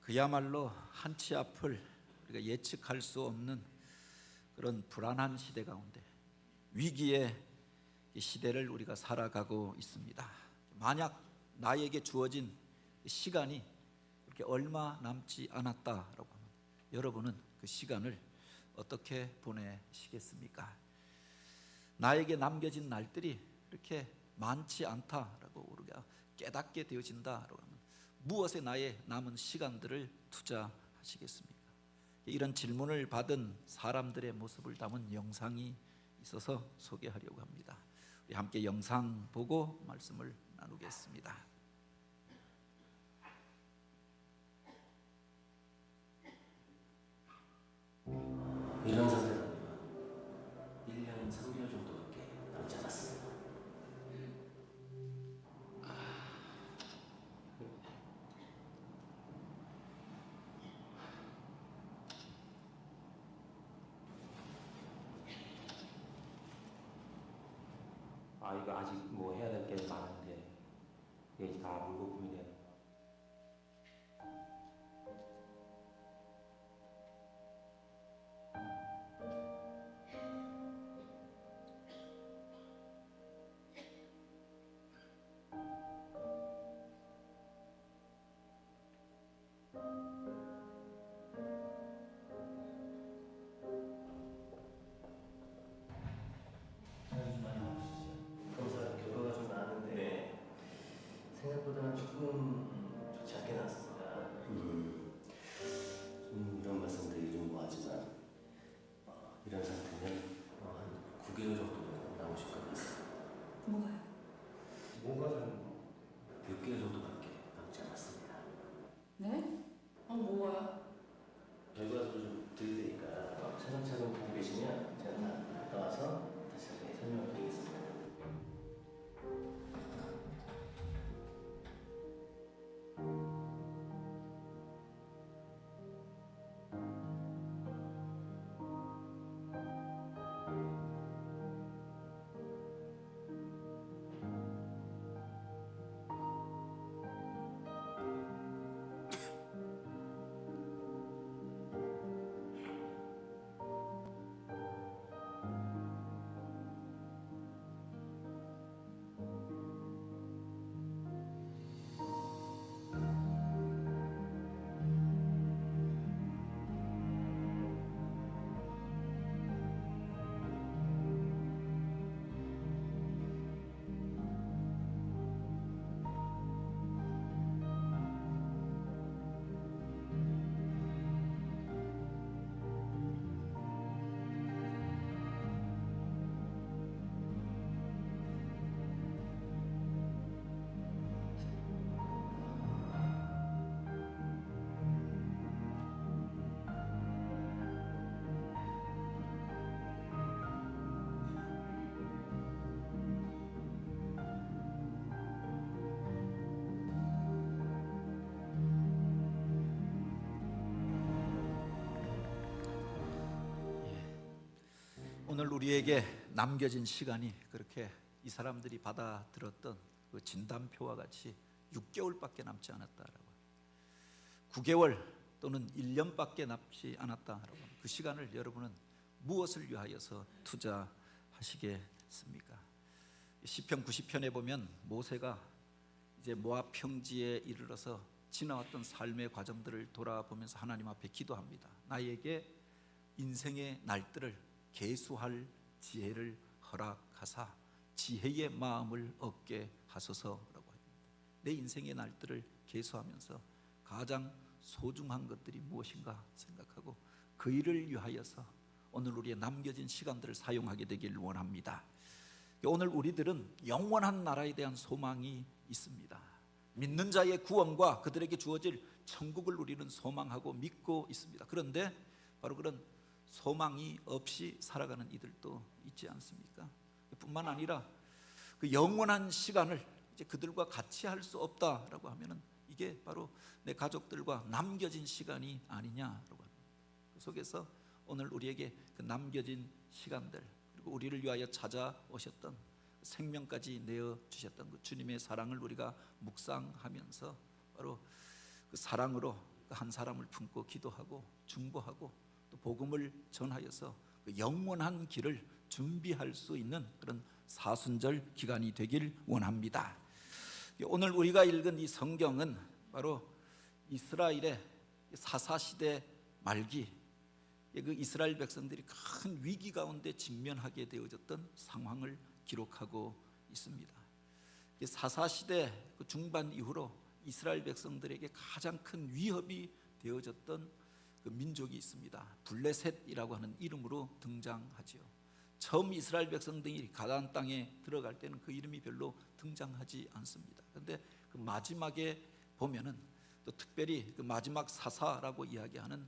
그야말로 한치 앞을 우리가 예측할 수 없는 그런 불안한 시대 가운데 위기의 시대를 우리가 살아가고 있습니다. 만약 나에게 주어진 시간이 그렇게 얼마 남지 않았다라고 하면 여러분은 그 시간을 어떻게 보내시겠습니까? 나에게 남겨진 날들이 그렇게 많지 않다라고 우리가 깨닫게 되어진다라고 하면 무엇에 나의 남은 시간들을 투자하시겠습니까? 이런 질문을 받은 사람들의 모습을 담은 영상이 있어서 소개하려고 합니다. 우리 함께 영상 보고 말씀을 나누겠습니다. 이런 상태라면 1년 3개월 정도밖에 남지 않았습니다. 이거 아직 뭐 해야 될 게 많은데 이게 다 물거품이네. 검사 결과가 좀 나왔는데 생각보다는 조금 좋지 않게 나왔습니다. 이런 말씀드리기 좀 뭐하지만 이런 상태는 한 9개월 정도 남으실 것 같습니다. 뭐가요? 뭐가 좀 6개월 정도밖에 남지 않았습니다. 네? 뭐가요? 결과도 좀 드릴 테니까 차근차근 보고 계시면 제가 다 갔다 와서 다시 설명을 드리겠습니다. 오늘 우리에게 남겨진 시간이 그렇게 이 사람들이 받아들었던 그 진단표와 같이 6개월밖에 남지 않았다라고, 9개월 또는 1년밖에 남지 않았다라고, 그 시간을 여러분은 무엇을 위하여서 투자하시겠습니까? 시편 90편에 보면 모세가 이제 모압 평지에 이르러서 지나왔던 삶의 과정들을 돌아보면서 하나님 앞에 기도합니다. 나에게 인생의 날들을 계수할 지혜를 허락하사 지혜의 마음을 얻게 하소서라고 합니다. 내 인생의 날들을 계수하면서 가장 소중한 것들이 무엇인가 생각하고 그 일을 위하여서 오늘 우리의 남겨진 시간들을 사용하게 되길 원합니다. 오늘 우리들은 영원한 나라에 대한 소망이 있습니다. 믿는 자의 구원과 그들에게 주어질 천국을 우리는 소망하고 믿고 있습니다. 그런데 바로 그런 소망이 없이 살아가는 이들도 있지 않습니까? 뿐만 아니라 그 영원한 시간을 이제 그들과 같이 할 수 없다라고 하면은 이게 바로 내 가족들과 남겨진 시간이 아니냐라고 합니다. 그 속에서 오늘 우리에게 그 남겨진 시간들, 그리고 우리를 위하여 찾아오셨던 생명까지 내어 주셨던 그 주님의 사랑을 우리가 묵상하면서 바로 그 사랑으로 한 사람을 품고 기도하고 중보하고 또 복음을 전하여서 그 영원한 길을 준비할 수 있는 그런 사순절 기간이 되길 원합니다. 오늘 우리가 읽은 이 성경은 바로 이스라엘의 사사시대 말기, 그 이스라엘 백성들이 큰 위기 가운데 직면하게 되어졌던 상황을 기록하고 있습니다. 사사시대 그 중반 이후로 이스라엘 백성들에게 가장 큰 위협이 되어졌던 그 민족이 있습니다. 블레셋이라고 하는 이름으로 등장하지요. 처음 이스라엘 백성들이 가나안 땅에 들어갈 때는 그 이름이 별로 등장하지 않습니다. 그런데 그 마지막에 보면은 또 특별히 그 마지막 사사라고 이야기하는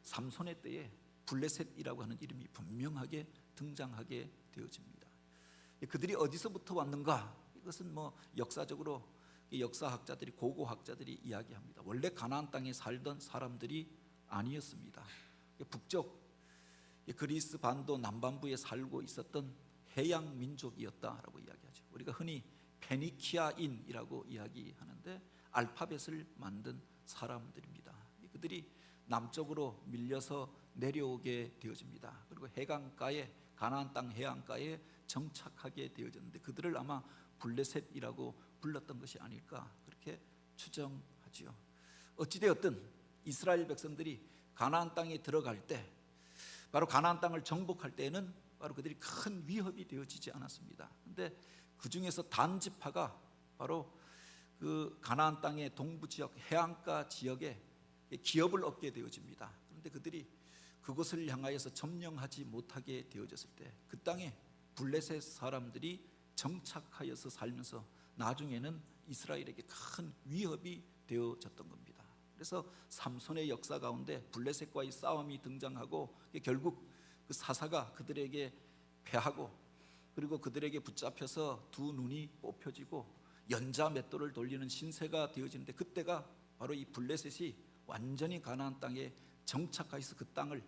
삼손의 때에 블레셋이라고 하는 이름이 분명하게 등장하게 되어집니다. 그들이 어디서부터 왔는가? 이것은 뭐 역사적으로 역사학자들이 고고학자들이 이야기합니다. 원래 가나안 땅에 살던 사람들이 아니었습니다. 북쪽 그리스 반도 남반부에 살고 있었던 해양 민족이었다라고 이야기하죠. 우리가 흔히 페니키아인이라고 이야기하는데 알파벳을 만든 사람들입니다. 그들이 남쪽으로 밀려서 내려오게 되어집니다. 그리고 해강가에 가나안 땅 해안가에 정착하게 되어졌는데 그들을 아마 블레셋이라고 불렀던 것이 아닐까 그렇게 추정하지요. 어찌되었든 이스라엘 백성들이 가나안 땅에 들어갈 때 바로 가나안 땅을 정복할 때에는 바로 그들이 큰 위협이 되어지지 않았습니다. 그런데 그 중에서 단지파가 바로 그 가나안 땅의 동부 지역 해안가 지역에 기업을 얻게 되어집니다. 그런데 그들이 그곳을 향하여서 점령하지 못하게 되어졌을 때 그 땅에 블레셋 사람들이 정착하여서 살면서 나중에는 이스라엘에게 큰 위협이 되어졌던 겁니다. 그래서 삼손의 역사 가운데 블레셋과의 싸움이 등장하고 결국 그 사사가 그들에게 패하고 그리고 그들에게 붙잡혀서 두 눈이 뽑혀지고 연자 맷돌을 돌리는 신세가 되어지는데 그때가 바로 이 블레셋이 완전히 가나안 땅에 정착하여서 그 땅을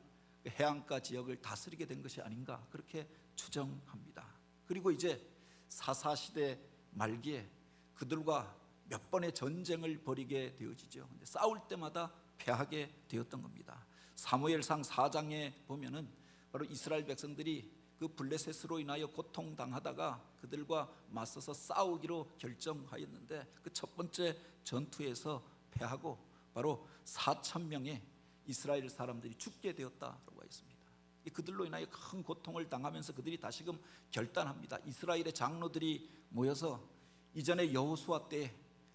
해안가 지역을 다스리게 된 것이 아닌가 그렇게 추정합니다. 그리고 이제 사사시대 말기에 그들과 몇 번의 전쟁을 벌이게 되어지죠. 근데 싸울 때마다 패하게 되었던 겁니다. 사무엘상 4장에 보면은 바로 이스라엘 백성들이 그 블레셋으로 인하여 고통당하다가 그들과 맞서서 싸우기로 결정하였는데 그 첫 번째 전투에서 패하고 바로 4,000명의 이스라엘 사람들이 죽게 되었다라고 하였습니다. 그들로 인하여 큰 고통을 당하면서 그들이 다시금 결단합니다. 이스라엘의 장로들이 모여서 이전에 여호수아 때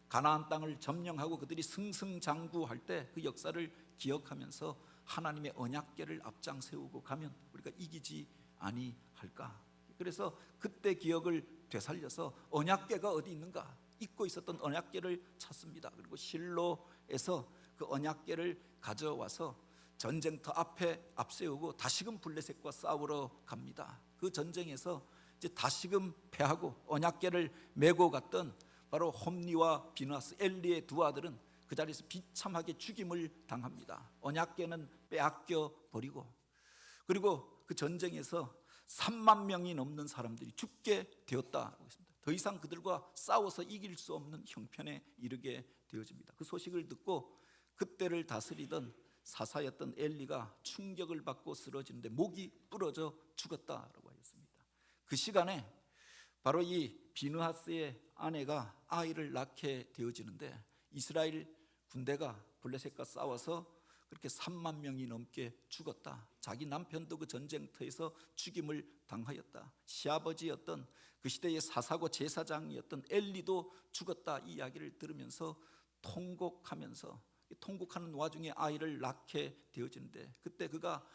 가나안 땅을 점령하고 그들이 승승장구할 때 그 역사를 기억하면서 하나님의 언약궤를 앞장 세우고 가면 우리가 이기지 아니할까. 그래서 그때 기억을 되살려서 언약궤가 어디 있는가 잊고 있었던 언약궤를 찾습니다. 그리고 실로에서 그 언약궤를 가져와서 전쟁터 앞에 앞세우고 다시금 블레셋과 싸우러 갑니다. 그 전쟁에서 이제 다시금 패하고 언약궤를 메고 갔던 바로 홈리와 비느하스 엘리의 두 아들은 그 자리에서 비참하게 죽임을 당합니다. 언약궤는 빼앗겨 버리고 그리고 그 전쟁에서 3만 명이 넘는 사람들이 죽게 되었다고 했습니다. 더 이상 그들과 싸워서 이길 수 없는 형편에 이르게 되어집니다. 그 소식을 듣고 그때를 다스리던 사사였던 엘리가 충격을 받고 쓰러지는데 목이 부러져 죽었다라고 하였습니다. 그 시간에 바로 이 비느하스의 아내가 아이를 낳게 되어지는데 이스라엘 군대가 블레셋과 싸워서 그렇게 3만 명이 넘게 죽었다. 자기 남편도 그 전쟁터에서 죽임을 당하였다. 시아버지였던 그 시대의 사사고 제사장이었던 엘리도 죽었다. 이 이야기를 들으면서 통곡하는 와중에 아이를 낳게 되어지는데 그때 그가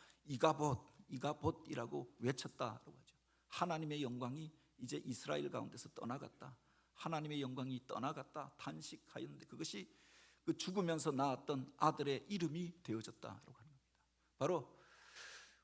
이가봇이라고 외쳤다라고 하죠. 하나님의 영광이 이제 이스라엘 가운데서 떠나갔다. 하나님의 영광이 떠나갔다 탄식하였는데 그것이 그 죽으면서 낳았던 아들의 이름이 되어졌다라고 하는 겁니다. 바로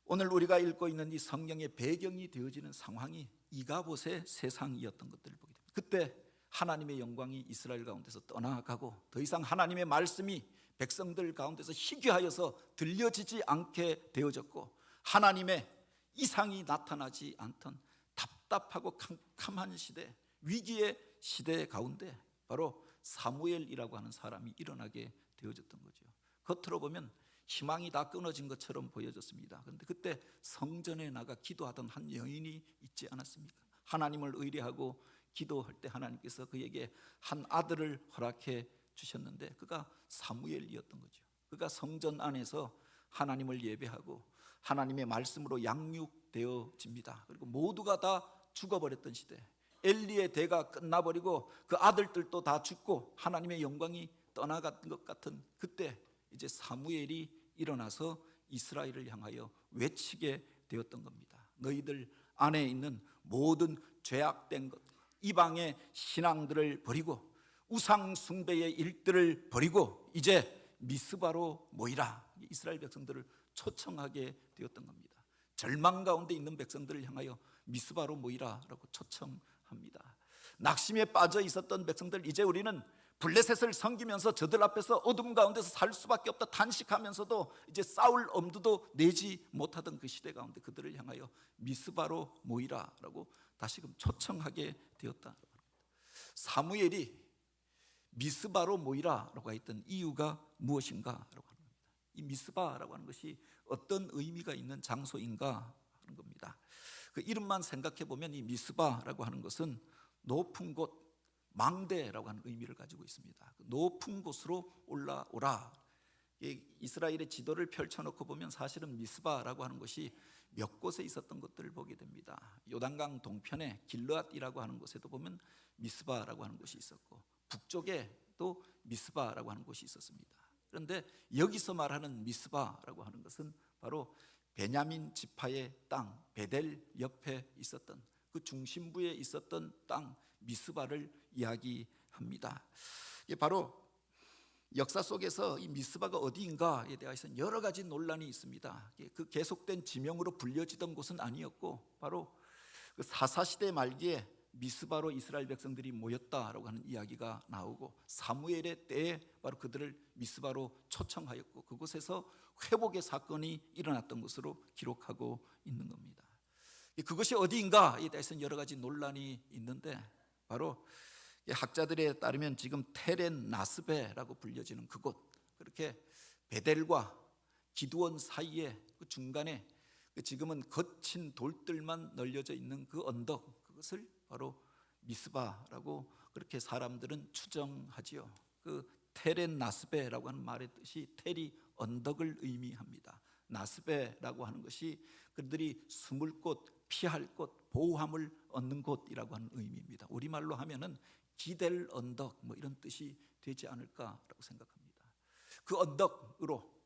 오늘 우리가 읽고 있는 이 성경의 배경이 되어지는 상황이 이가봇의 세상이었던 것들을 보게 됩니다. 그때 하나님의 영광이 이스라엘 가운데서 떠나가고 더 이상 하나님의 말씀이 백성들 가운데서 희귀하여서 들려지지 않게 되어졌고 하나님의 이상이 나타나지 않던 답답하고 캄캄한 시대, 위기의 시대 가운데 바로 사무엘이라고 하는 사람이 일어나게 되어졌던 거죠. 겉으로 보면 희망이 다 끊어진 것처럼 보여졌습니다. 그런데 그때 성전에 나가 기도하던 한 여인이 있지 않았습니까? 하나님을 의뢰하고 기도할 때 하나님께서 그에게 한 아들을 허락해 주셨는데 그가 사무엘이었던 거죠. 그가 성전 안에서 하나님을 예배하고 하나님의 말씀으로 양육되어집니다. 그리고 모두가 다 죽어버렸던 시대, 엘리의 대가 끝나버리고 그 아들들도 다 죽고 하나님의 영광이 떠나간 것 같은 그때 이제 사무엘이 일어나서 이스라엘을 향하여 외치게 되었던 겁니다. 너희들 안에 있는 모든 죄악된 것, 이방의 신앙들을 버리고 우상 숭배의 일들을 버리고 이제 미스바로 모이라. 이스라엘 백성들을 초청하게 되었던 겁니다. 절망 가운데 있는 백성들을 향하여 미스바로 모이라라고 초청합니다. 낙심에 빠져 있었던 백성들, 이제 우리는 블레셋을 섬기면서 저들 앞에서 어둠 가운데서 살 수밖에 없다 단식하면서도 이제 싸울 엄두도 내지 못하던 그 시대 가운데 그들을 향하여 미스바로 모이라라고 다시금 초청하게 되었다. 사무엘이 미스바로 모이라라고 했던 이유가 무엇인가라고 하는 겁니다. 이 미스바라고 하는 것이 어떤 의미가 있는 장소인가 하는 겁니다. 그 이름만 생각해 보면 이 미스바라고 하는 것은 높은 곳, 망대라고 하는 의미를 가지고 있습니다. 높은 곳으로 올라오라. 이스라엘의 지도를 펼쳐놓고 보면 사실은 미스바라고 하는 것이 몇 곳에 있었던 것들을 보게 됩니다. 요단강 동편에 길르앗이라고 하는 곳에도 보면 미스바라고 하는 곳이 있었고 북쪽에 또 미스바라고 하는 곳이 있었습니다. 그런데 여기서 말하는 미스바라고 하는 것은 바로 베냐민 지파의 땅 베델 옆에 있었던 그 중심부에 있었던 땅 미스바를 이야기합니다. 이게 바로 역사 속에서 이 미스바가 어디인가에 대해서 여러 가지 논란이 있습니다. 그 계속된 지명으로 불려지던 곳은 아니었고 바로 그 사사시대 말기에 미스바로 이스라엘 백성들이 모였다라고 하는 이야기가 나오고 사무엘의 때에 바로 그들을 미스바로 초청하였고 그곳에서 회복의 사건이 일어났던 것으로 기록하고 있는 겁니다. 그것이 어디인가에 대해서는 여러 가지 논란이 있는데 바로 학자들에 따르면 지금 테렌 나스베라고 불려지는 그곳, 그렇게 베델과 기드온 사이에 그 중간에 지금은 거친 돌들만 널려져 있는 그 언덕, 그것을 바로 미스바라고 그렇게 사람들은 추정하지요. 그 테렌 나스베라고 하는 말의 뜻이 테리 언덕을 의미합니다. 나스베라고 하는 것이 그들이 숨을 곳, 피할 곳, 보호함을 얻는 곳이라고 하는 의미입니다. 우리말로 하면은 기댈 언덕 뭐 이런 뜻이 되지 않을까라고 생각합니다. 그 언덕으로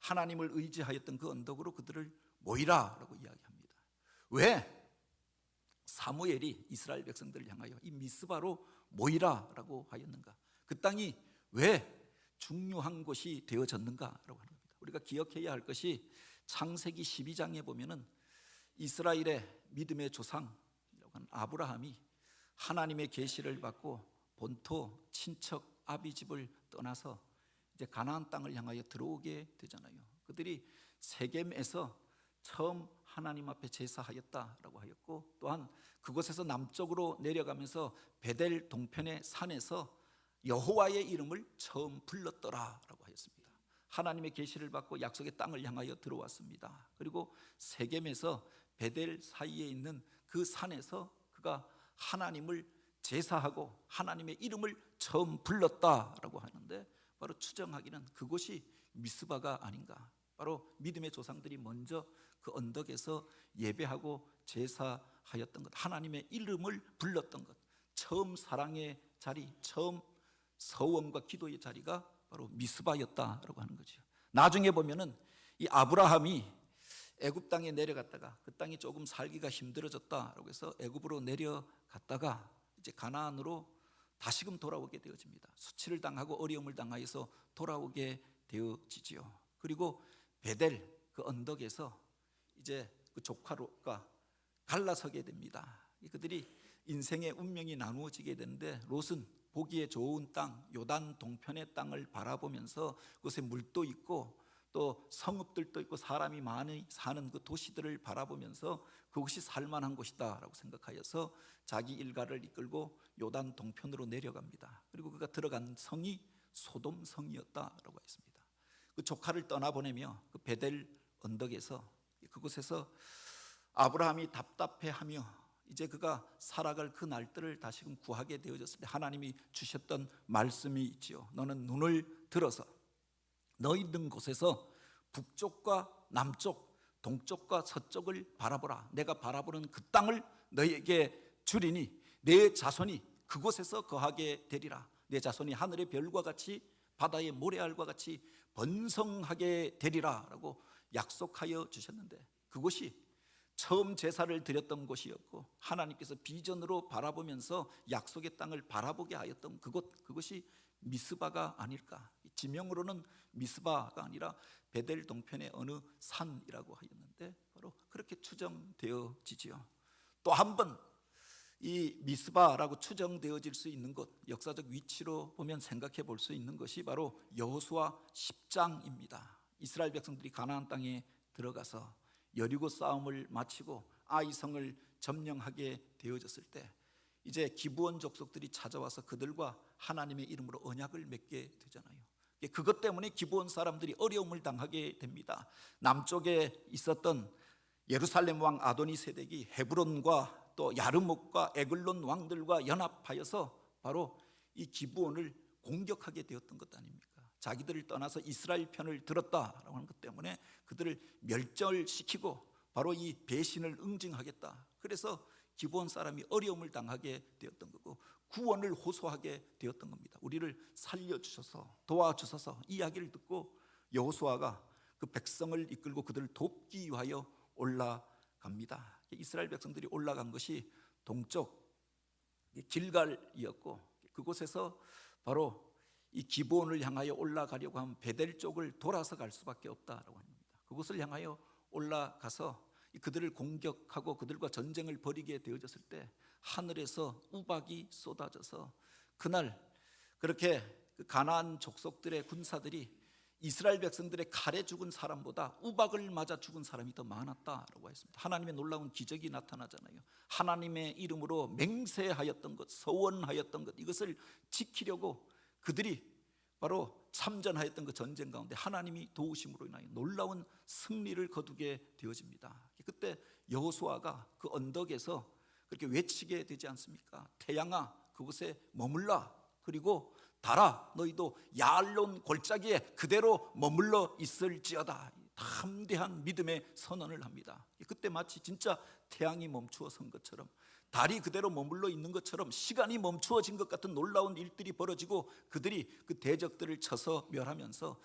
하나님을 의지하였던 그 언덕으로 그들을 모이라라고 이야기합니다. 왜 사무엘이 이스라엘 백성들을 향하여 이 미스바로 모이라라고 하였는가? 그 땅이 왜 중요한 곳이 되어졌는가라고 하는 겁니다. 우리가 기억해야 할 것이 창세기 12장에 보면은 이스라엘의 믿음의 조상이라고 하는 아브라함이 하나님의 계시를 받고 본토 친척 아비집을 떠나서 이제 가나안 땅을 향하여 들어오게 되잖아요. 그들이 세겜에서 처음 하나님 앞에 제사하였다라고 하였고 또한 그곳에서 남쪽으로 내려가면서 베델 동편의 산에서 여호와의 이름을 처음 불렀더라라고 하였습니다. 하나님의 계시를 받고 약속의 땅을 향하여 들어왔습니다. 그리고 세겜에서 베델 사이에 있는 그 산에서 그가 하나님을 제사하고 하나님의 이름을 처음 불렀다라고 하는데 바로 추정하기는 그곳이 미스바가 아닌가. 바로 믿음의 조상들이 먼저 그 언덕에서 예배하고 제사하였던 것, 하나님의 이름을 불렀던 것, 처음 사랑의 자리, 처음 서원과 기도의 자리가 바로 미스바였다라고 하는 거죠. 나중에 보면은 이 아브라함이 애굽 땅에 내려갔다가 그 땅이 조금 살기가 힘들어졌다라고 해서 애굽으로 내려갔다가 이제 가나안으로 다시금 돌아오게 되어집니다. 수치를 당하고 어려움을 당하여서 돌아오게 되어지지요. 그리고 베델 그 언덕에서 이제 그 조카가 갈라서게 됩니다. 그들이 인생의 운명이 나누어지게 되는데 롯은 보기에 좋은 땅 요단 동편의 땅을 바라보면서 그곳에 물도 있고 또 성읍들도 있고 사람이 많이 사는 그 도시들을 바라보면서 그것이 살만한 곳이다라고 생각하여서 자기 일가를 이끌고 요단 동편으로 내려갑니다. 그리고 그가 들어간 성이 소돔 성이었다라고 했습니다. 그 조카를 떠나보내며 그 베델 언덕에서 그곳에서 아브라함이 답답해하며 이제 그가 살아갈 그 날들을 다시금 구하게 되어졌을 때 하나님이 주셨던 말씀이 있지요. 너는 눈을 들어서 너 있는 곳에서 북쪽과 남쪽, 동쪽과 서쪽을 바라보라. 내가 바라보는 그 땅을 너에게 주리니 내 자손이 그곳에서 거하게 되리라. 내 자손이 하늘의 별과 같이 바다의 모래알과 같이 번성하게 되리라 라고 약속하여 주셨는데, 그곳이 처음 제사를 드렸던 곳이었고 하나님께서 비전으로 바라보면서 약속의 땅을 바라보게 하였던 그것이 미스바가 아닐까. 지명으로는 미스바가 아니라 베델 동편의 어느 산이라고 하였는데 바로 그렇게 추정되어지지요. 또 한 번 이 미스바라고 추정되어질 수 있는 곳, 역사적 위치로 보면 생각해 볼 수 있는 것이 바로 여호수아 10장입니다. 이스라엘 백성들이 가나안 땅에 들어가서 여리고 싸움을 마치고 아이성을 점령하게 되어졌을 때 이제 기브온 족속들이 찾아와서 그들과 하나님의 이름으로 언약을 맺게 되잖아요. 그것 때문에 기브온 사람들이 어려움을 당하게 됩니다. 남쪽에 있었던 예루살렘 왕 아도니 세덱이 헤브론과 또 야르목과 에글론 왕들과 연합하여서 바로 이 기브온을 공격하게 되었던 것 아닙니까? 자기들을 떠나서 이스라엘 편을 들었다라고 하는 것 때문에 그들을 멸절시키고 바로 이 배신을 응징하겠다. 그래서 기브온 사람이 어려움을 당하게 되었던 거고 구원을 호소하게 되었던 겁니다. 우리를 살려주셔서 도와주셔서 이야기를 듣고 여호수아가 그 백성을 이끌고 그들을 돕기 위하여 올라갑니다. 이스라엘 백성들이 올라간 것이 동쪽 길갈이었고 그곳에서 바로 이 기브온을 향하여 올라가려고 하면 베델 쪽을 돌아서 갈 수밖에 없다라고 합니다. 그곳을 향하여 올라가서 그들을 공격하고 그들과 전쟁을 벌이게 되어졌을 때 하늘에서 우박이 쏟아져서 그날 그렇게 그 가나안 족속들의 군사들이 이스라엘 백성들의 칼에 죽은 사람보다 우박을 맞아 죽은 사람이 더 많았다라고 했습니다. 하나님의 놀라운 기적이 나타나잖아요. 하나님의 이름으로 맹세하였던 것, 서원하였던 것, 이것을 지키려고 그들이 바로 참전하였던 그 전쟁 가운데 하나님이 도우심으로 인하여 놀라운 승리를 거두게 되어집니다. 그때 여호수아가 그 언덕에서 그렇게 외치게 되지 않습니까? 태양아 그곳에 머물라, 그리고 달아 너희도 야알론 골짜기에 그대로 머물러 있을지어다. 담대한 믿음의 선언을 합니다. 그때 마치 진짜 태양이 멈추어 선 것처럼, 달이 그대로 머물러 있는 것처럼 시간이 멈추어진 것 같은 놀라운 일들이 벌어지고 그들이 그 대적들을 쳐서 멸하면서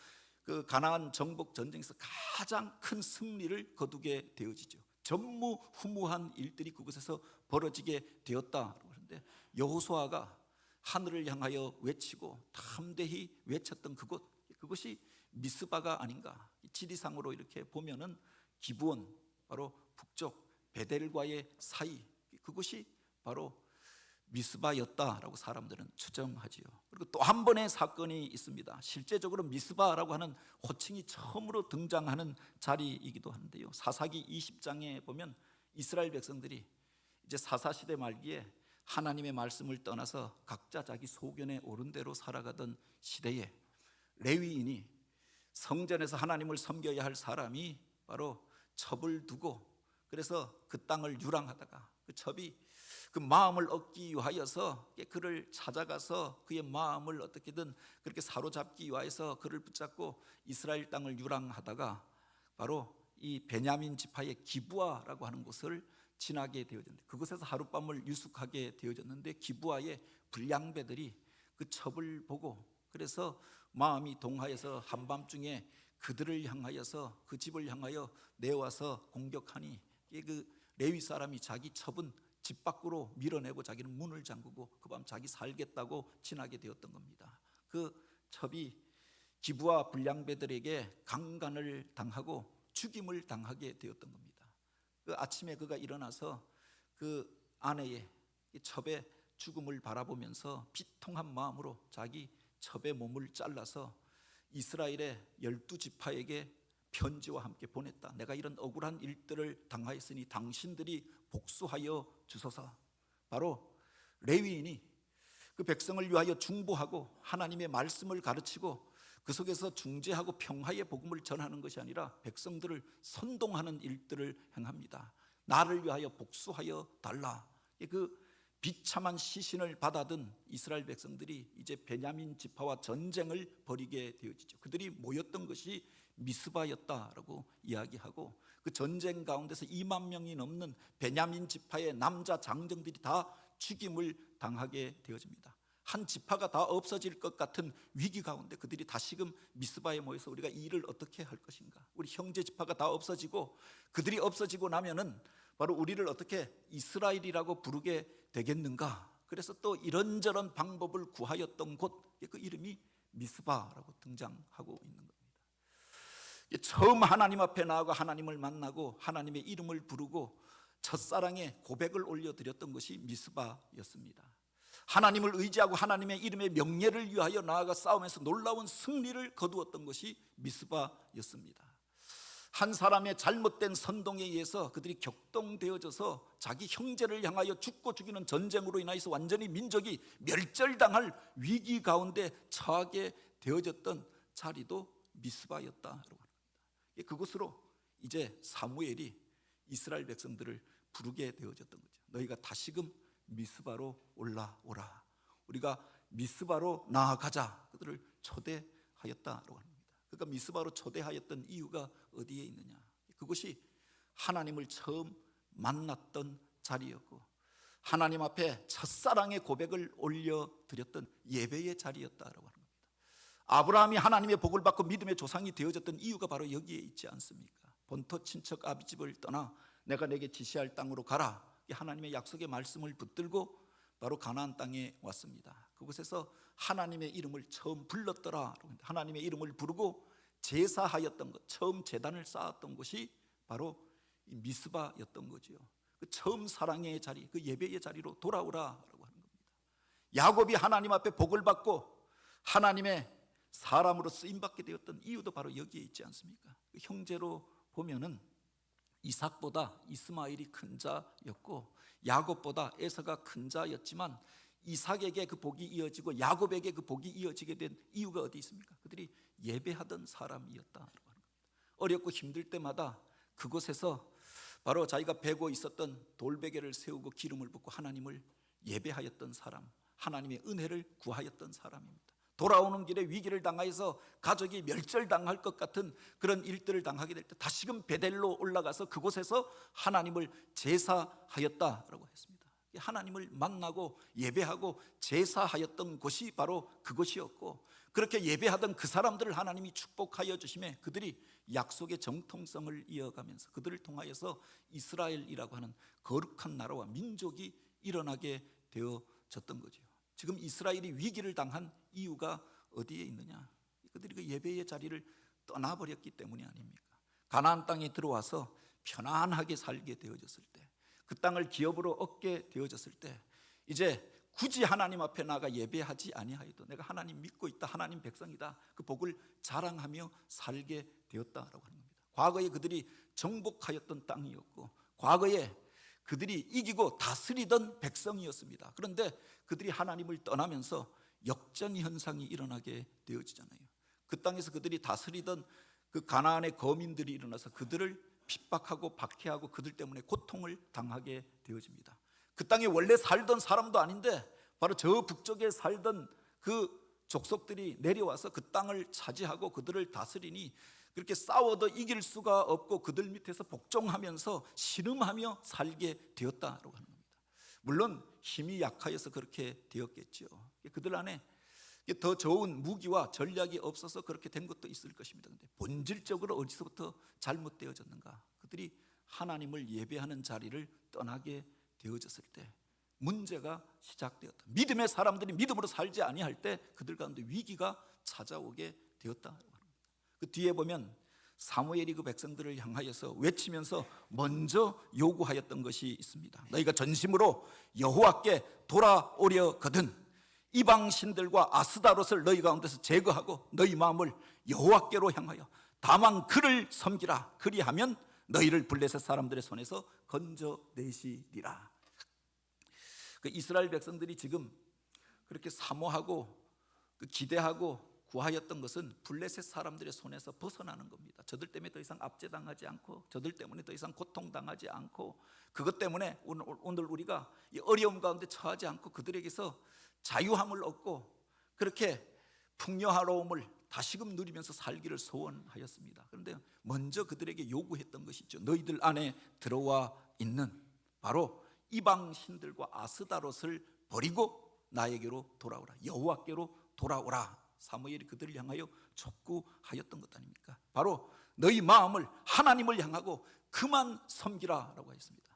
그 가나안 정복 전쟁에서 가장 큰 승리를 거두게 되어지죠. 전무후무한 일들이 그곳에서 벌어지게 되었다고 하는데 여호수아가 하늘을 향하여 외치고 담대히 외쳤던 그것이 미스바가 아닌가. 지리상으로 이렇게 보면은 기브온, 바로 북쪽 베델과의 사이, 그것이 바로 미스바였다라고 사람들은 추정하지요. 그리고 또 한 번의 사건이 있습니다. 실제적으로 미스바라고 하는 호칭이 처음으로 등장하는 자리이기도 한데요. 사사기 20장에 보면 이스라엘 백성들이 이제 사사시대 말기에 하나님의 말씀을 떠나서 각자 자기 소견에 오른 대로 살아가던 시대에 레위인이 성전에서 하나님을 섬겨야 할 사람이 바로 첩을 두고 그래서 그 땅을 유랑하다가 그 첩이 그 마음을 얻기 위하여서 그를 찾아가서 그의 마음을 어떻게든 그렇게 사로잡기 위하여서 그를 붙잡고 이스라엘 땅을 유랑하다가 바로 이 베냐민 지파의 기브아라고 하는 곳을 지나게 되어졌는데 그곳에서 하룻밤을 유숙하게 되어졌는데 기브아의 불량배들이 그 첩을 보고 그래서 마음이 동하여서 한밤중에 그들을 향하여서 그 집을 향하여 내와서 공격하니 그 레위 사람이 자기 첩은 집 밖으로 밀어내고 자기는 문을 잠그고 그 밤 자기 살겠다고 지나게 되었던 겁니다. 그 첩이 기브아 불량배들에게 강간을 당하고 죽임을 당하게 되었던 겁니다. 그 아침에 그가 일어나서 그 아내의 첩의 죽음을 바라보면서 비통한 마음으로 자기 첩의 몸을 잘라서 이스라엘의 12지파에게 편지와 함께 보냈다. 내가 이런 억울한 일들을 당하였으니 당신들이 복수하여 주소서. 바로 레위인이 그 백성을 위하여 중보하고 하나님의 말씀을 가르치고 그 속에서 중재하고 평화의 복음을 전하는 것이 아니라 백성들을 선동하는 일들을 행합니다. 나를 위하여 복수하여 달라. 그 비참한 시신을 받아든 이스라엘 백성들이 이제 베냐민 지파와 전쟁을 벌이게 되어지죠. 그들이 모였던 것이 미스바였다라고 이야기하고 그 전쟁 가운데서 2만 명이 넘는 베냐민 지파의 남자 장정들이 다 죽임을 당하게 되어집니다. 한 지파가 다 없어질 것 같은 위기 가운데 그들이 다시금 미스바에 모여서 우리가 이 일을 어떻게 할 것인가, 우리 형제 지파가 다 없어지고 그들이 없어지고 나면은 바로 우리를 어떻게 이스라엘이라고 부르게 되겠는가. 그래서 또 이런저런 방법을 구하였던 곳, 그 이름이 미스바라고 등장하고 있는 겁니다. 처음 하나님 앞에 나아가 하나님을 만나고 하나님의 이름을 부르고 첫사랑의 고백을 올려드렸던 것이 미스바였습니다. 하나님을 의지하고 하나님의 이름의 명예를 위하여 나아가 싸우면서 놀라운 승리를 거두었던 것이 미스바였습니다. 한 사람의 잘못된 선동에 의해서 그들이 격동되어져서 자기 형제를 향하여 죽고 죽이는 전쟁으로 인하여서 완전히 민족이 멸절당할 위기 가운데 처하게 되어졌던 자리도 미스바였다라고 합니다. 그곳으로 이제 사무엘이 이스라엘 백성들을 부르게 되어졌던 거죠. 너희가 다시금 미스바로 올라오라. 우리가 미스바로 나아가자. 그들을 초대하였다라고 합니다. 그러니까 미스바로 초대하였던 이유가 어디에 있느냐? 그것이 하나님을 처음 만났던 자리였고 하나님 앞에 첫사랑의 고백을 올려드렸던 예배의 자리였다라고 하는 겁니다. 아브라함이 하나님의 복을 받고 믿음의 조상이 되어졌던 이유가 바로 여기에 있지 않습니까? 본토 친척 아비집을 떠나 내가 내게 지시할 땅으로 가라. 하나님의 약속의 말씀을 붙들고 바로 가나안 땅에 왔습니다. 그곳에서 하나님의 이름을 처음 불렀더라. 하나님의 이름을 부르고 제사하였던 것, 처음 제단을 쌓았던 곳이 바로 미스바였던 거죠. 그 처음 사랑의 자리, 그 예배의 자리로 돌아오라라고 하는 겁니다. 야곱이 하나님 앞에 복을 받고 하나님의 사람으로 쓰임받게 되었던 이유도 바로 여기에 있지 않습니까? 그 형제로 보면은 이삭보다 이스마엘이 큰 자였고 야곱보다 에서가 큰 자였지만 이삭에게 그 복이 이어지고 야곱에게 그 복이 이어지게 된 이유가 어디 있습니까? 그들이 예배하던 사람이었다라고 하는 겁니다. 어렵고 힘들 때마다 그곳에서 바로 자기가 베고 있었던 돌베개를 세우고 기름을 붓고 하나님을 예배하였던 사람, 하나님의 은혜를 구하였던 사람입니다. 돌아오는 길에 위기를 당하여서 가족이 멸절당할 것 같은 그런 일들을 당하게 될 때 다시금 베델로 올라가서 그곳에서 하나님을 제사하였다라고 했습니다. 하나님을 만나고 예배하고 제사하였던 곳이 바로 그곳이었고 그렇게 예배하던 그 사람들을 하나님이 축복하여 주심에 그들이 약속의 정통성을 이어가면서 그들을 통하여서 이스라엘이라고 하는 거룩한 나라와 민족이 일어나게 되어졌던 거죠. 지금 이스라엘이 위기를 당한 이유가 어디에 있느냐? 그들이 그 예배의 자리를 떠나버렸기 때문이 아닙니까? 가나안 땅에 들어와서 편안하게 살게 되어졌을 때, 그 땅을 기업으로 얻게 되어졌을 때 이제 굳이 하나님 앞에 나가 예배하지 아니하여도 내가 하나님 믿고 있다, 하나님 백성이다, 그 복을 자랑하며 살게 되었다라고 하는 겁니다. 과거에 그들이 정복하였던 땅이었고 과거에 그들이 이기고 다스리던 백성이었습니다. 그런데 그들이 하나님을 떠나면서 역전 현상이 일어나게 되어지잖아요. 그 땅에서 그들이 다스리던 그 가나안의 거민들이 일어나서 그들을 핍박하고 박해하고 그들 때문에 고통을 당하게 되어집니다. 그 땅에 원래 살던 사람도 아닌데 바로 저 북쪽에 살던 그 족속들이 내려와서 그 땅을 차지하고 그들을 다스리니 그렇게 싸워도 이길 수가 없고 그들 밑에서 복종하면서 신음하며 살게 되었다라고 하는 겁니다. 물론 힘이 약하여서 그렇게 되었겠죠. 그들 안에 더 좋은 무기와 전략이 없어서 그렇게 된 것도 있을 것입니다. 그런데 본질적으로 어디서부터 잘못되어졌는가? 그들이 하나님을 예배하는 자리를 떠나게 되어졌을 때 문제가 시작되었다. 믿음의 사람들이 믿음으로 살지 아니할 때 그들 가운데 위기가 찾아오게 되었다. 그 뒤에 보면 사무엘이 그 백성들을 향하여서 외치면서 먼저 요구하였던 것이 있습니다. 너희가 전심으로 여호와께 돌아오려거든 이방 신들과 아스다롯을 너희 가운데서 제거하고 너희 마음을 여호와께로 향하여 다만 그를 섬기라. 그리하면 너희를 블레셋 사람들의 손에서 건져내시리라. 그 이스라엘 백성들이 지금 그렇게 사모하고 기대하고 구하였던 것은 블레셋 사람들의 손에서 벗어나는 겁니다. 저들 때문에 더 이상 압제당하지 않고, 저들 때문에 더 이상 고통당하지 않고, 그것 때문에 오늘 우리가 이 어려움 가운데 처하지 않고 그들에게서 자유함을 얻고 그렇게 풍요하로움을 다시금 누리면서 살기를 소원하였습니다. 그런데 먼저 그들에게 요구했던 것이죠. 너희들 안에 들어와 있는 바로 이방 신들과 아스다롯을 버리고 나에게로 돌아오라. 여호와께로 돌아오라. 사무엘이 그들을 향하여 촉구하였던 것 아닙니까? 바로 너희 마음을 하나님을 향하고 그만 섬기라라고 했습니다.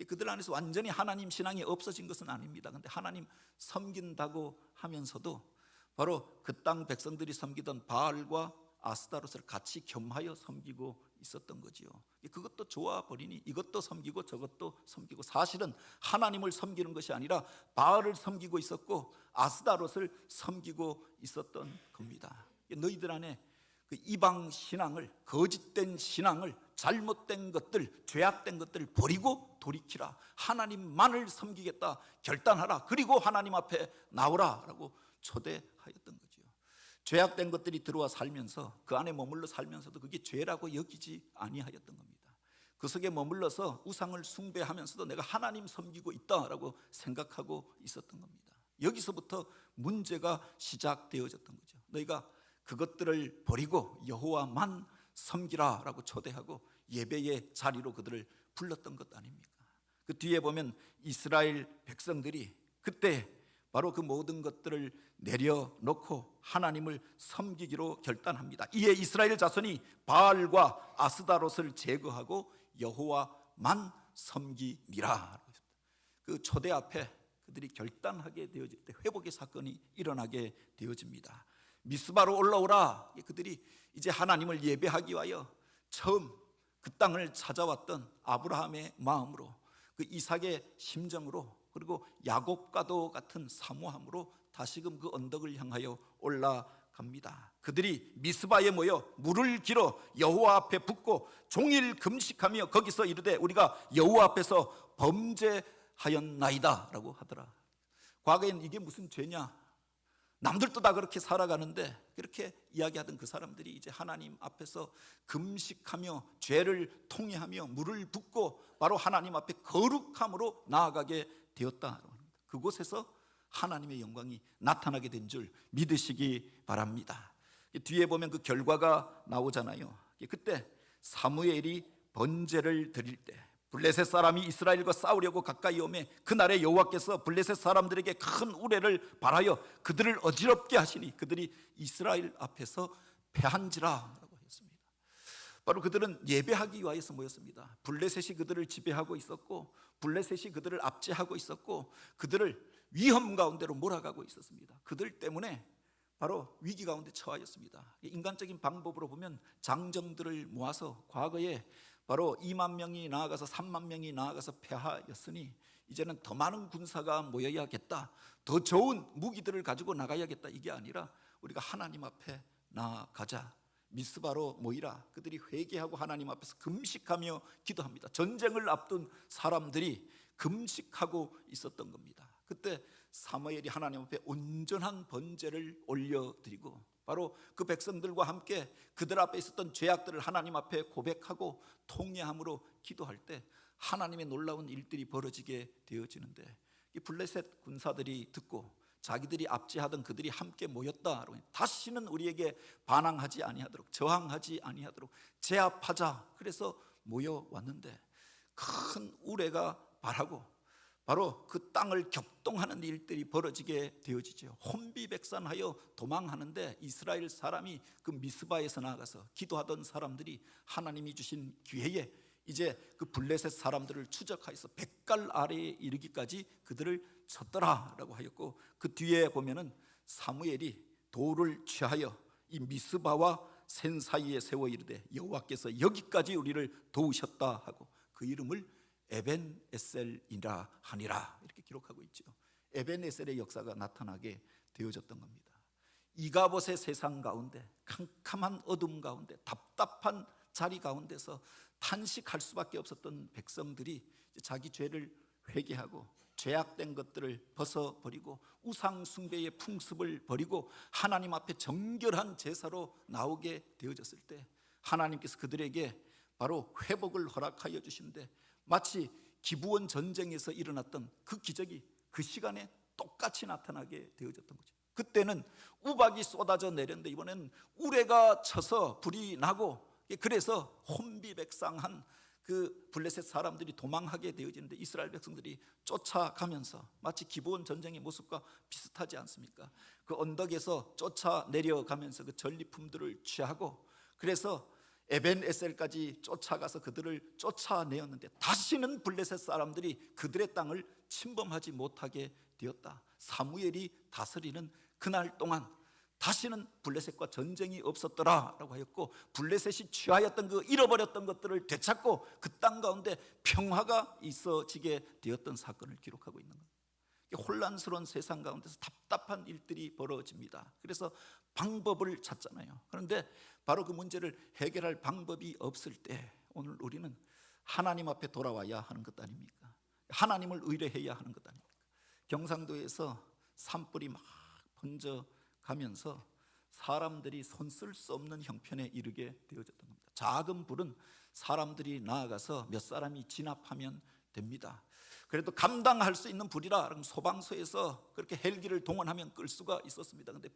그들 안에서 완전히 하나님 신앙이 없어진 것은 아닙니다. 그런데 하나님 섬긴다고 하면서도 바로 그 땅 백성들이 섬기던 바알과 아스타롯을 같이 겸하여 섬기고 있었던 거지요. 그것도 좋아 버리니 이것도 섬기고 저것도 섬기고, 사실은 하나님을 섬기는 것이 아니라 바알을 섬기고 있었고 아스타롯을 섬기고 있었던 겁니다. 너희들 안에 그 이방 신앙을, 거짓된 신앙을, 잘못된 것들, 죄악된 것들을 버리고 돌이키라. 하나님만을 섬기겠다 결단하라. 그리고 하나님 앞에 나오라라고 초대하였던 거죠. 죄악된 것들이 들어와 살면서 그 안에 머물러 살면서도 그게 죄라고 여기지 아니하였던 겁니다. 그 속에 머물러서 우상을 숭배하면서도 내가 하나님 섬기고 있다라고 생각하고 있었던 겁니다. 여기서부터 문제가 시작되어졌던 거죠. 너희가 그것들을 버리고 여호와만 섬기라라고 초대하고 예배의 자리로 그들을 불렀던 것 아닙니까? 그 뒤에 보면 이스라엘 백성들이 그때 바로 그 모든 것들을 내려놓고 하나님을 섬기기로 결단합니다. 이에 이스라엘 자손이 바알과 아스다롯을 제거하고 여호와만 섬기니라. 그 초대 앞에 그들이 결단하게 되어질 때 회복의 사건이 일어나게 되어집니다. 미스바로 올라오라. 그들이 이제 하나님을 예배하기 위하여 처음 그 땅을 찾아왔던 아브라함의 마음으로, 그 이삭의 심정으로, 그리고 야곱과도 같은 사모함으로 다시금 그 언덕을 향하여 올라갑니다. 그들이 미스바에 모여 물을 길어 여호와 앞에 붓고 종일 금식하며 거기서 이르되 우리가 여호와 앞에서 범죄하였나이다 라고 하더라. 과거에는 이게 무슨 죄냐, 남들도 다 그렇게 살아가는데, 그렇게 이야기하던 그 사람들이 이제 하나님 앞에서 금식하며 죄를 통회하며 물을 붓고 바로 하나님 앞에 거룩함으로 나아가게 되었다. 그곳에서 하나님의 영광이 나타나게 된 줄 믿으시기 바랍니다. 뒤에 보면 그 결과가 나오잖아요. 그때 사무엘이 번제를 드릴 때 블레셋 사람이 이스라엘과 싸우려고 가까이 오매 그날에 여호와께서 블레셋 사람들에게 큰 우레를 발하여 그들을 어지럽게 하시니 그들이 이스라엘 앞에서 패한지라라고 했습니다. 바로 그들은 예배하기 위해서 모였습니다. 블레셋이 그들을 지배하고 있었고 블레셋이 그들을 압제하고 있었고 그들을 위험 가운데로 몰아가고 있었습니다. 그들 때문에 바로 위기 가운데 처하였습니다. 인간적인 방법으로 보면 장정들을 모아서 과거에 바로 2만 명이 나아가서 3만 명이 나아가서 패하였으니 이제는 더 많은 군사가 모여야겠다, 더 좋은 무기들을 가지고 나가야겠다, 이게 아니라 우리가 하나님 앞에 나아가자, 미스바로 모이라. 그들이 회개하고 하나님 앞에서 금식하며 기도합니다. 전쟁을 앞둔 사람들이 금식하고 있었던 겁니다. 그때 사무엘이 하나님 앞에 온전한 번제를 올려드리고 바로 그 백성들과 함께 그들 앞에 있었던 죄악들을 하나님 앞에 고백하고 통회함으로 기도할 때 하나님의 놀라운 일들이 벌어지게 되어지는데, 이 블레셋 군사들이 듣고 자기들이 압제하던 그들이 함께 모였다, 다시는 우리에게 반항하지 아니하도록, 저항하지 아니하도록 제압하자. 그래서 모여왔는데 큰 우레가 발하고 바로 그 땅을 격동하는 일들이 벌어지게 되어지죠. 혼비백산하여 도망하는데 이스라엘 사람이 그 미스바에서 나가서 기도하던 사람들이 하나님이 주신 기회에 이제 그 블레셋 사람들을 추적하여서 백갈 아래에 이르기까지 그들을 쳤더라라고 하였고, 그 뒤에 보면은 사무엘이 돌을 취하여 이 미스바와 센 사이에 세워 이르되 여호와께서 여기까지 우리를 도우셨다 하고 그 이름을 에벤에셀이라 하니라, 이렇게 기록하고 있죠. 에벤에셀의 역사가 나타나게 되어졌던 겁니다. 이가봇의 세상 가운데, 캄캄한 어둠 가운데, 답답한 자리 가운데서 탄식할 수밖에 없었던 백성들이 자기 죄를 회개하고 죄악된 것들을 벗어버리고 우상 숭배의 풍습을 버리고 하나님 앞에 정결한 제사로 나오게 되어졌을 때 하나님께서 그들에게 바로 회복을 허락하여 주시는데, 마치 기브온 전쟁에서 일어났던 그 기적이 그 시간에 똑같이 나타나게 되어졌던 거죠. 그때는 우박이 쏟아져 내렸는데 이번에는 우레가 쳐서 불이 나고, 그래서 혼비백상한 그 블레셋 사람들이 도망하게 되어지는데 이스라엘 백성들이 쫓아가면서 마치 기브온 전쟁의 모습과 비슷하지 않습니까? 그 언덕에서 쫓아 내려가면서 그 전리품들을 취하고, 그래서 에벤에셀까지 쫓아가서 그들을 쫓아내었는데 다시는 블레셋 사람들이 그들의 땅을 침범하지 못하게 되었다. 사무엘이 다스리는 그날 동안 다시는 블레셋과 전쟁이 없었더라라고 하였고, 블레셋이 취하였던 그 잃어버렸던 것들을 되찾고 그 땅 가운데 평화가 있어지게 되었던 사건을 기록하고 있는 겁니다. 혼란스러운 세상 가운데서 답답한 일들이 벌어집니다. 그래서 방법을 찾잖아요. 그런데 바로 그 문제를 해결할 방법이 없을 때 오늘 우리는 하나님 앞에 돌아와야 하는 것 아닙니까? 하나님을 의뢰해야 하는 것 아닙니까? 경상도에서 산불이 막 번져가면서 사람들이 손 쓸 수 없는 형편에 이르게 되어졌던 겁니다. 작은 불은 사람들이 나아가서 몇 사람이 진압하면 됩니다. 그래도 감당할 수 있는 불이라 그럼 소방서에서 그렇게 헬기를 동원하면 끌 수가 있었습니다. 근데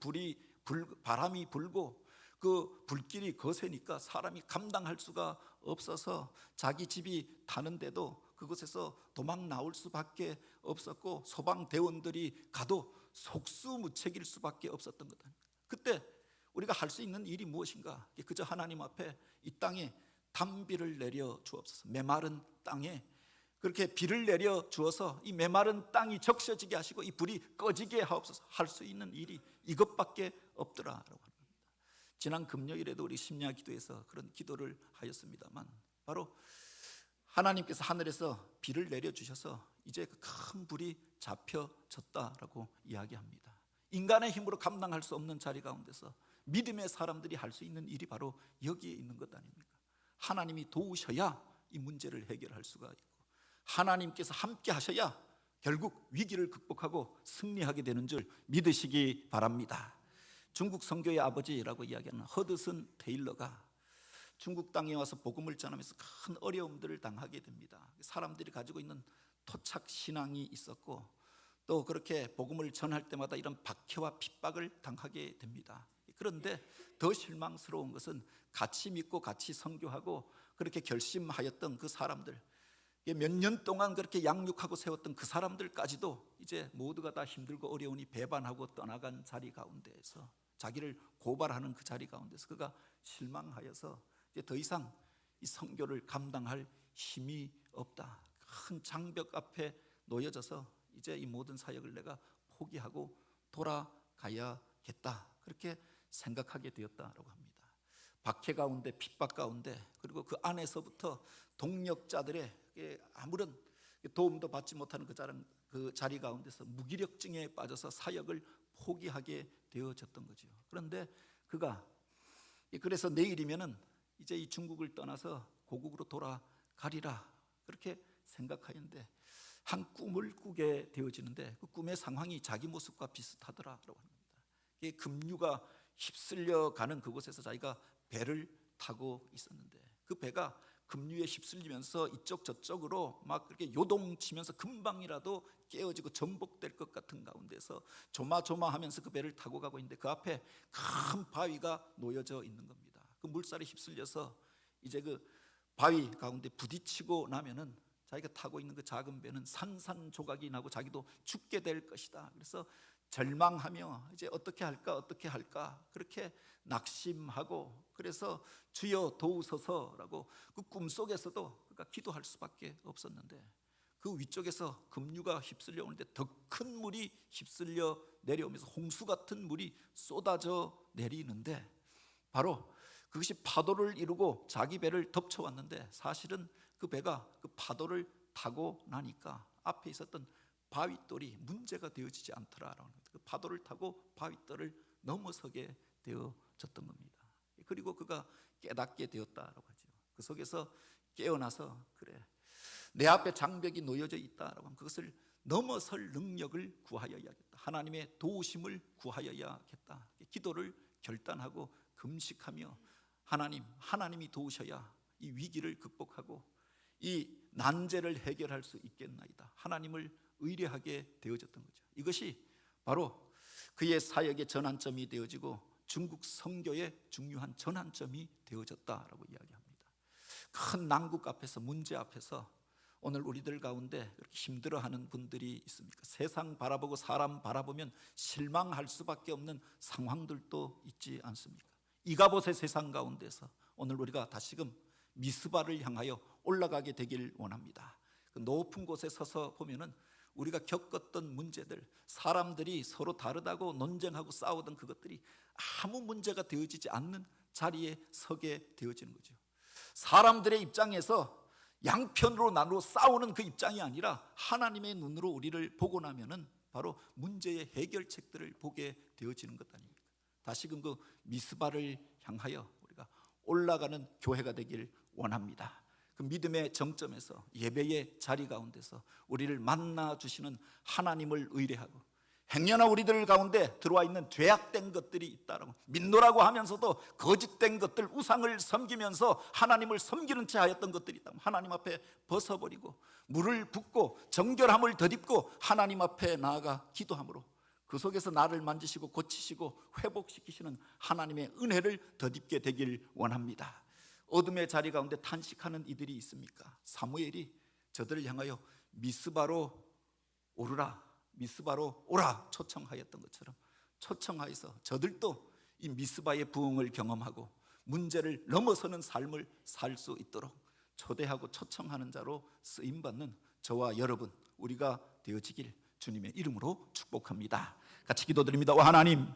바람이 불고 그 불길이 거세니까 사람이 감당할 수가 없어서 자기 집이 타는데도 그곳에서 도망 나올 수밖에 없었고, 소방대원들이 가도 속수무책일 수밖에 없었던 거다. 그때 우리가 할 수 있는 일이 무엇인가? 그저 하나님 앞에 이 땅에 단비를 내려 주옵소서. 메마른 땅에 그렇게 비를 내려 주어서 이 메마른 땅이 적셔지게 하시고 이 불이 꺼지게 하옵소서. 할 수 있는 일이 이것밖에 없더라라고 합니다. 지난 금요일에도 우리 심야 기도에서 그런 기도를 하였습니다만, 바로 하나님께서 하늘에서 비를 내려 주셔서 이제 그 큰 불이 잡혀졌다라고 이야기합니다. 인간의 힘으로 감당할 수 없는 자리 가운데서 믿음의 사람들이 할 수 있는 일이 바로 여기에 있는 것 아닙니까? 하나님이 도우셔야 이 문제를 해결할 수가 있고, 하나님께서 함께 하셔야 결국 위기를 극복하고 승리하게 되는 줄 믿으시기 바랍니다. 중국 선교의 아버지라고 이야기하는 허드슨 테일러가 중국 땅에 와서 복음을 전하면서 큰 어려움들을 당하게 됩니다. 사람들이 가지고 있는 토착 신앙이 있었고, 또 그렇게 복음을 전할 때마다 이런 박해와 핍박을 당하게 됩니다. 그런데 더 실망스러운 것은 같이 믿고 같이 선교하고 그렇게 결심하였던 그 사람들, 몇 년 동안 그렇게 양육하고 세웠던 그 사람들까지도 이제 모두가 다 힘들고 어려우니 배반하고 떠나간 자리 가운데에서, 자기를 고발하는 그 자리 가운데서 그가 실망하여서 이제 더 이상 이 선교를 감당할 힘이 없다. 큰 장벽 앞에 놓여져서 이제 이 모든 사역을 내가 포기하고 돌아가야겠다, 그렇게 생각하게 되었다라고 합니다. 박해 가운데, 핍박 가운데, 그리고 그 안에서부터 동력자들의 아무런 도움도 받지 못하는 그 자리 가운데서 무기력증에 빠져서 사역을 포기하게 되어졌던 거죠. 그런데 그가 그래서 내일이면은 이제 이 중국을 떠나서 고국으로 돌아가리라 그렇게 생각하였는데 한 꿈을 꾸게 되어지는데 그 꿈의 상황이 자기 모습과 비슷하더라라고 합니다. 급류가 휩쓸려 가는 그곳에서 자기가 배를 타고 있었는데 그 배가 급류에 휩쓸리면서 이쪽 저쪽으로 막 그렇게 요동치면서 금방이라도 깨어지고 전복될 것 같은 가운데서 조마조마하면서 그 배를 타고 가고 있는데 그 앞에 큰 바위가 놓여져 있는 겁니다. 그 물살에 휩쓸려서 이제 그 바위 가운데 부딪히고 나면은 자기가 타고 있는 그 작은 배는 산산조각이 나고 자기도 죽게 될 것이다. 그래서 절망하며 이제 어떻게 할까 그렇게 낙심하고, 그래서 주여 도우소서라고 그 꿈속에서도 그가 기도할 수밖에 없었는데 그 위쪽에서 급류가 휩쓸려 오는데 더 큰 물이 휩쓸려 내려오면서 홍수 같은 물이 쏟아져 내리는데 바로 그것이 파도를 이루고 자기 배를 덮쳐왔는데 사실은 그 배가 그 파도를 타고 나니까 앞에 있었던 바윗돌이 문제가 되어지지 않더라라는 겁니다. 그 파도를 타고 바윗돌을 넘어서게 되어졌던 겁니다. 그리고 그가 깨닫게 되었다라고 하죠. 그 속에서 깨어나서 그래, 내 앞에 장벽이 놓여져 있다라고 하면 그것을 넘어설 능력을 구하여야겠다. 하나님의 도우심을 구하여야겠다. 기도를 결단하고 금식하며 하나님이 도우셔야 이 위기를 극복하고 이 난제를 해결할 수 있겠나이다. 하나님을 의뢰하게 되어졌던 거죠. 이것이 바로 그의 사역의 전환점이 되어지고 중국 선교의 중요한 전환점이 되어졌다라고 이야기합니다. 큰 난국 앞에서, 문제 앞에서 오늘 우리들 가운데 그렇게 힘들어하는 분들이 있습니까? 세상 바라보고 사람 바라보면 실망할 수밖에 없는 상황들도 있지 않습니까? 이가봇의 세상 가운데서 오늘 우리가 다시금 미스바를 향하여 올라가게 되길 원합니다. 그 높은 곳에 서서 보면은 우리가 겪었던 문제들, 사람들이 서로 다르다고 논쟁하고 싸우던 그것들이 아무 문제가 되어지지 않는 자리에 서게 되어지는 거죠. 사람들의 입장에서 양편으로 나누어 싸우는 그 입장이 아니라 하나님의 눈으로 우리를 보고 나면은 바로 문제의 해결책들을 보게 되어지는 것 아닙니까? 다시금 그 미스바를 향하여 우리가 올라가는 교회가 되길 원합니다. 그 믿음의 정점에서, 예배의 자리 가운데서 우리를 만나 주시는 하나님을 의뢰하고, 행여나 우리들 가운데 들어와 있는 죄악된 것들이 있다라고 믿노라고 하면서도 거짓된 것들, 우상을 섬기면서 하나님을 섬기는 채 하였던 것들이 있다면 하나님 앞에 벗어버리고 물을 붓고 정결함을 덧입고 하나님 앞에 나아가 기도함으로 그 속에서 나를 만지시고 고치시고 회복시키시는 하나님의 은혜를 덧입게 되길 원합니다. 어둠의 자리 가운데 탄식하는 이들이 있습니까? 사무엘이 저들을 향하여 미스바로 오르라, 미스바로 오라 초청하였던 것처럼 초청하여서 저들도 이 미스바의 부흥을 경험하고 문제를 넘어서는 삶을 살 수 있도록 초대하고 초청하는 자로 쓰임받는 저와 여러분, 우리가 되어지길 주님의 이름으로 축복합니다. 같이 기도드립니다. 오 하나님,